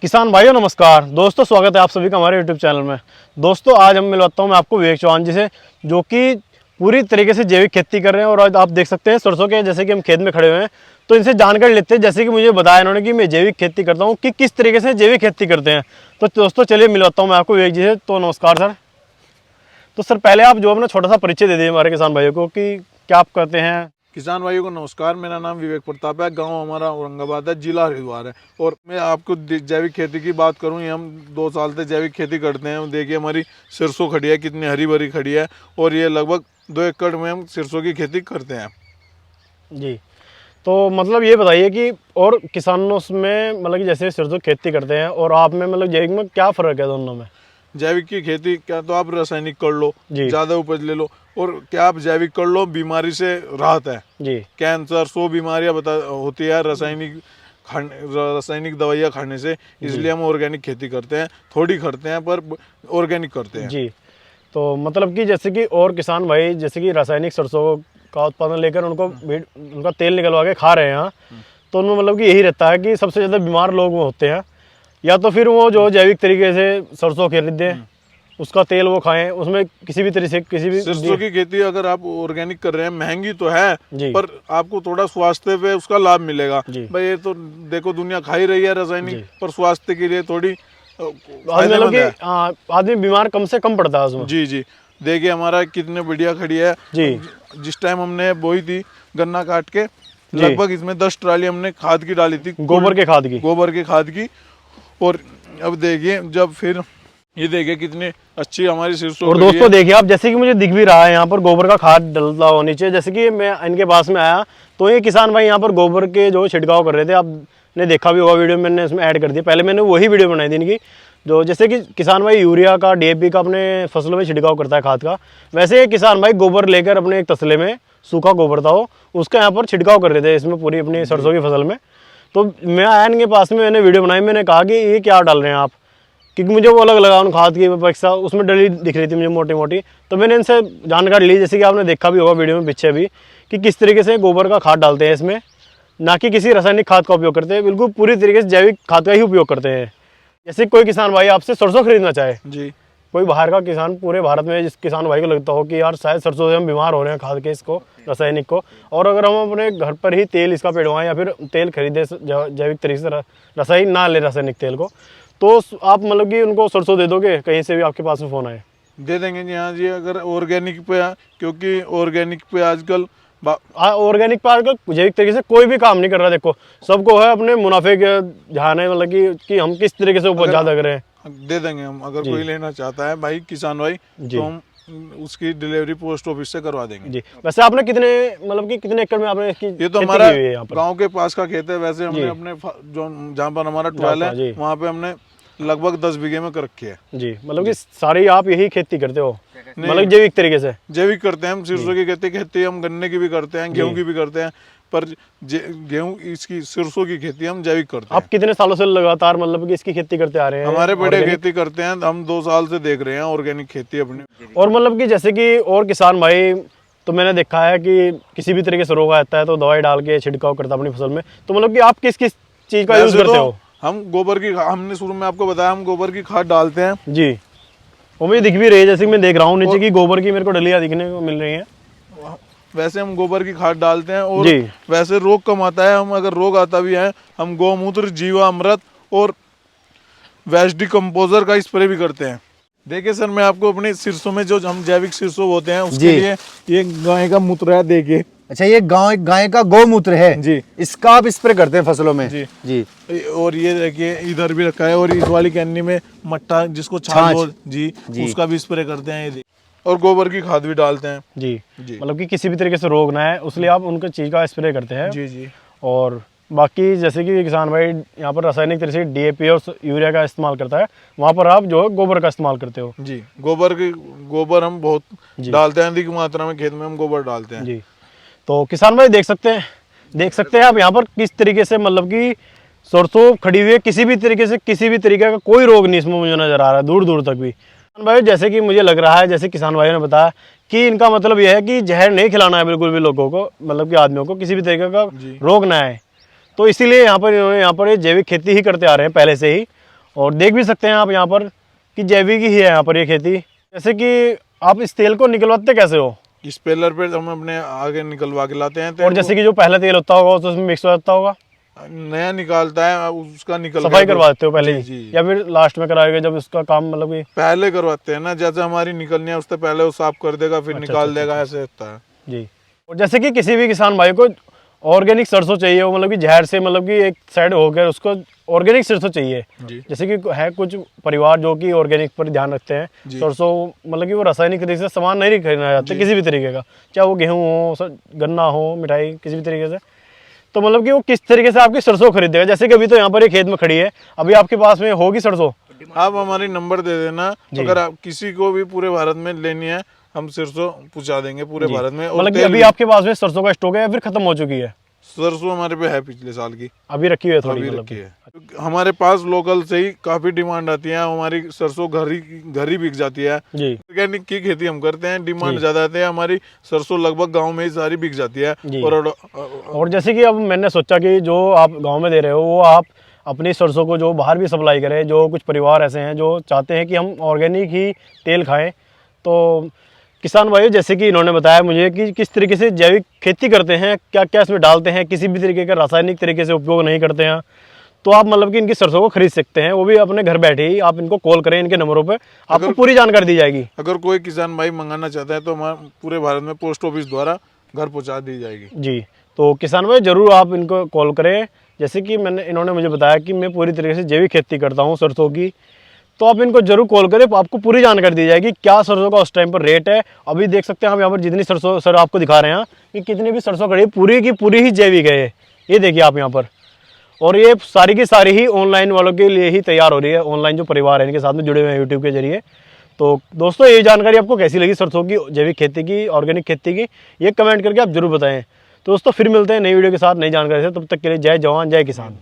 किसान भाइयों नमस्कार। दोस्तों स्वागत है आप सभी का हमारे यूट्यूब चैनल में। दोस्तों आज हम मिलवाता हूँ मैं आपको विवेक चौहान जी से, जो कि पूरी तरीके से जैविक खेती कर रहे हैं। और आज आप देख सकते हैं सरसों के, जैसे कि हम खेत में खड़े हुए हैं, तो इनसे जानकारी लेते हैं। जैसे कि मुझे बताया इन्होंने कि मैं जैविक खेती करता हूँ, कि किस तरीके से जैविक खेती करते हैं। तो दोस्तों चलिए मिलवाता हूँ मैं आपको विवेक जी से। तो नमस्कार सर। तो सर पहले आप जो अपना छोटा सा परिचय दे दिए हमारे किसान भाइयों को कि क्या आप करते हैं। किसान भाइयों को नमस्कार। मेरा नाम विवेक प्रताप है। गांव हमारा औरंगाबाद है, जिला हरिद्वार है। और मैं आपको जैविक खेती की बात करूं, ये हम 2 साल से जैविक खेती करते हैं। देखिए हमारी सरसों खड़ी है, कितनी हरी भरी खड़ी है। और ये लगभग 2 एकड़ में हम सरसों की खेती करते हैं जी। तो मतलब ये बताइए कि और किसानों में मतलब कि जैसे सरसों खेती करते हैं और आप में मतलब जैविक में क्या फ़र्क है दोनों में। जैविक की खेती क्या तो आप रासायनिक कर लो, जी। ज़्यादा उपज ले लो, और क्या आप जैविक कर लो बीमारी से राहत है। जी। कैंसर 100 बीमारियां होती है रासायनिक दवाइयाँ खाने से। इसलिए हम ऑर्गेनिक खेती करते हैं, थोड़ी करते हैं पर ऑर्गेनिक करते हैं। जी। तो मतलब कि जैसे कि और किसान भाई जैसे कि रासायनिक सरसों का उत्पादन लेकर उनका तेल निकलवा के खा रहे हैं, तो उनमें मतलब कि यही रहता है कि सबसे ज़्यादा बीमार लोग वो होते हैं। या तो फिर वो जो जैविक तरीके से सरसों खरीदें, उसका तेल वो खाएं, उसमें किसी भी तरह से किसी भी सरसों की खेती अगर आप ऑर्गेनिक कर रहे हैं, महंगी तो है जी। पर आपको थोड़ा स्वास्थ्य पे उसका लाभ मिलेगा। जी। भाई ये तो देखो दुनिया खा ही रही है रासायनिक, पर स्वास्थ्य के लिए थोड़ी मतलब कि आदमी बीमार कम से कम पड़ता है उसमें। जी जी। देखिए हमारा कितने बढ़िया खड़ी है जी। जिस टाइम हमने बोई थी गन्ना काट के, लगभग इसमें 10 ट्राली हमने खाद की डाली थी, गोबर के खाद की। और अब देखिए जब फिर ये देखिए कितनी अच्छी हमारी सरसों। और दोस्तों देखिए आप, जैसे कि मुझे दिख भी रहा है यहाँ पर गोबर का खाद डलता हुआ नीचे। जैसे कि मैं इनके पास में आया तो ये किसान भाई यहाँ पर गोबर के जो छिड़काव कर रहे थे, आपने देखा भी होगा वीडियो में, मैंने इसमें ऐड कर दिया। पहले मैंने वही वीडियो बनाई थी इनकी, जो जैसे कि किसान भाई यूरिया का DAP का अपने फसलों में छिड़काव करता है खाद का, वैसे ये किसान भाई गोबर लेकर अपने एक तसले में, सूखा गोबर था वो, उसका यहाँ पर छिड़काव कर रहे थे इसमें पूरी अपनी सरसों की फसल में। तो मैं आया इनके पास में, मैंने वीडियो बनाई, मैंने कहा कि ये क्या डाल रहे हैं आप, क्योंकि मुझे वो अलग लगा उन खाद की अपेक्षा, उसमें डली दिख रही थी मुझे मोटी मोटी। तो मैंने इनसे जानकारी ली, जैसे कि आपने देखा भी होगा वीडियो में पीछे भी, कि किस तरीके से गोबर का खाद डालते हैं इसमें, ना कि किसी रासायनिक खाद का उपयोग करते हैं। बिल्कुल पूरी तरीके से जैविक खाद का ही उपयोग करते हैं। जैसे कोई किसान भाई आपसे सरसों खरीदना चाहे जी, कोई बाहर का किसान, पूरे भारत में जिस किसान भाई को लगता हो कि यार शायद सरसों से हम बीमार हो रहे हैं खाद के इसको, रासायनिक को, और अगर हम अपने घर पर ही तेल इसका पेड़वाएं या फिर तेल खरीदे जैविक तरीके से, रासायनिक ना ले रासायनिक तेल को, तो आप मतलब कि उनको सरसों दे दोगे कहीं से भी आपके पास में फ़ोन आए? दे देंगे जी। हाँ जी, अगर ऑर्गेनिक पे, क्योंकि ऑर्गेनिक पे आजकल ऑर्गेनिक पे आजकल जैविक तरीके से कोई भी काम नहीं कर रहा। देखो सबको है अपने मुनाफे के ध्यान है, मतलब कि हम किस तरीके से उपज ज़्यादा करें। दे देंगे हम, अगर कोई लेना चाहता है भाई किसान भाई, तो हम उसकी डिलीवरी पोस्ट ऑफिस से करवा देंगे जी। वैसे आपने कितने मतलब कि कितने एकड़ में आपने इसकी ये तो हमारा गांव के पास का खेत है। वैसे हमने अपने जो जहाँ पर हमारा ट्रायल है वहाँ पे हमने लगभग 10 बीघे में कर रखी है जी। मतलब कि सारी आप यही खेती करते हो, मतलब जैविक तरीके से? जैविक करते हैं हम, सरसों की खेती हम गन्ने की भी करते हैं, गेहूं की भी करते हैं, पर गेहूं इसकी सरसों की खेती हम जैविक करते हैं। आप कितने सालों से लगातार मतलब कि इसकी खेती करते आ रहे हैं? हमारे बड़े खेती करते हैं, हम 2 साल से देख रहे हैं ऑर्गेनिक खेती अपनी। और मतलब कि जैसे कि और किसान भाई, तो मैंने देखा है कि किसी भी तरीके से रोग आता है तो दवाई डाल के छिड़काव करता है अपनी फसल में। तो मतलब कि आप किस किस चीज़ का यूज़ करते हो? हम गोबर की, हमने शुरू में आपको बताया, हम गोबर की खाद डालते हैं जी। वो मुझे दिख भी रही है, जैसे कि मैं देख रहा हूँ नीचे की गोबर की मेरे को डलियाँ दिखने को मिल रही हैं। वैसे हम गोबर की खाद डालते हैं। और वैसे रोग कम आता है, हम अगर रोग आता भी है हम गौमूत्र, जीवामृत और वेस्ट डिकम्पोजर का स्प्रे भी करते हैं। देखिए सर, मैं आपको अपने सरसों में जो हम जैविक सरसों होते हैं उसके लिए ये गाय का मूत्र है, देखिए। अच्छा, ये गाय का गौमूत्र है जी, इसका आप स्प्रे करते हैं फसलों में? जी जी। और ये देखिए इधर भी रखा है, और इस वाली कैनी में मट्टा जिसको छाछ जी, उसका भी स्प्रे करते हैं ये, और गोबर की खाद भी डालते हैं जी। मतलब कि किसी भी तरीके से रोग ना है, उसलिए आप उनके चीज़ का स्प्रे करते हैं। जी जी। और बाकी जैसे कि किसान भाई यहाँ पर रासायनिक तरीके से DAP और यूरिया का इस्तेमाल करता है, वहाँ पर आप जो है गोबर का इस्तेमाल करते हो? जी, गोबर हम बहुत डालते हैं, अधिक मात्रा में खेत में हम गोबर डालते हैं। जी। तो किसान भाई देख सकते हैं आप यहाँ पर किस तरीके से मतलब कि सरसों खड़ी हुई है, किसी भी तरीके का कोई रोग नहीं इसमें मुझे नजर आ रहा है दूर दूर तक भी। किसान भाई जैसे कि मुझे लग रहा है, जैसे किसान भाइयों ने बताया कि इनका मतलब यह है कि जहर नहीं खिलाना है बिल्कुल भी लोगों को, मतलब कि आदमियों को किसी भी तरीके का रोग ना आए। तो इसीलिए यहाँ पर ये जैविक खेती ही करते आ रहे हैं पहले से ही। और देख भी सकते हैं आप यहाँ पर कि जैविक ही है यहाँ पर ये खेती। जैसे कि आप इस तेल को निकलवाते कैसे हो? इस पेलर पे हम अपने आगे निकलवा के लाते हैं और जैसे कि जो पहला तेल होता होगा तो उसमें मिक्स हो जाता होगा, नया निकालता है, उसका निकल सफाई करवाते हो पहले जी, ही या फिर लास्ट में कराओगे जब उसका काम मतलब कि? पहले करवाते हैं ना, जैसे हमारी निकलनी है उससे पहले वो साफ कर देगा, फिर निकाल देगा, ऐसे होता है जी। और जैसे कि किसी भी किसान भाई को ऑर्गेनिक सरसों चाहिए हो, मतलब कि जहर से मतलब कि एक साइड होकर उसको ऑर्गेनिक सरसों चाहिए। जैसे कि है कुछ परिवार जो कि ऑर्गेनिक पर ध्यान रखते हैं, सरसों मतलब कि वो रासायनिक तरीके से सामान नहीं खरीदना चाहते किसी भी तरीके का, चाहे वो गेहूँ हो, गन्ना हो, मिठाई, किसी भी तरीके से। तो मतलब कि वो किस तरीके से आपकी सरसों खरीदेगा? जैसे कि अभी तो यहाँ पर एक खेत में खड़ी है, अभी आपके पास में होगी सरसों, आप हमारी नंबर दे देना, अगर आप किसी को भी पूरे भारत में लेनी है हम सरसों पहुंचा देंगे पूरे भारत में। मतलब कि अभी आपके पास में सरसों का स्टॉक है या फिर खत्म हो चुकी है? सरसों हमारे पे है पिछले साल की, अभी रखी हुई है थोड़ी, अभी मतलब रखी है। हमारे पास लोकल से ही काफी डिमांड आती है, हमारी सरसों घर ही बिक जाती है जी। ऑर्गेनिक की खेती हम करते हैं, डिमांड ज्यादा आती है, हमारी सरसों लगभग गांव में ही सारी बिक जाती है। और जैसे कि अब मैंने सोचा कि जो आप गांव में दे रहे हो वो आप अपनी सरसों को जो बाहर भी सप्लाई करें, जो कुछ परिवार ऐसे हैं जो चाहते हैं कि हम ऑर्गेनिक ही तेल खाएं। तो किसान भाइयों, जैसे कि इन्होंने बताया मुझे कि किस तरीके से जैविक खेती करते हैं, क्या क्या इसमें डालते हैं, किसी भी तरीके का रासायनिक तरीके से उपयोग नहीं करते हैं, तो आप मतलब कि इनकी सरसों को खरीद सकते हैं, वो भी अपने घर बैठे ही। आप इनको कॉल करें, इनके नंबरों पे आपको पूरी जानकारी दी जाएगी। अगर कोई किसान भाई मंगाना चाहता है तो हमारे पूरे भारत में पोस्ट ऑफिस द्वारा घर पहुंचा दी जाएगी जी। तो किसान भाई जरूर आप इनको कॉल करें। जैसे कि इन्होंने मुझे बताया कि मैं पूरी तरीके से जैविक खेती करता हूँ सरसों की, तो आप इनको जरूर कॉल करें, आपको पूरी जानकारी दी जाएगी क्या सरसों का उस टाइम पर रेट है। अभी देख सकते हैं हम यहाँ पर जितनी सरसों सर आपको दिखा रहे हैं कि कितनी भी सरसों खड़ी है, पूरी की पूरी ही जैविक है। ये देखिए आप यहाँ पर, और ये सारी की सारी ही ऑनलाइन वालों के लिए ही तैयार हो रही है, ऑनलाइन जो परिवार है इनके साथ में जुड़े हुए हैं यूट्यूब के जरिए। तो दोस्तों, ये जानकारी आपको कैसी लगी सरसों की जैविक खेती की, ऑर्गेनिक खेती की, ये कमेंट करके आप जरूर बताएं। तो दोस्तों फिर मिलते हैं नई वीडियो के साथ, नई जानकारी से। तब तक के लिए जय जवान जय किसान।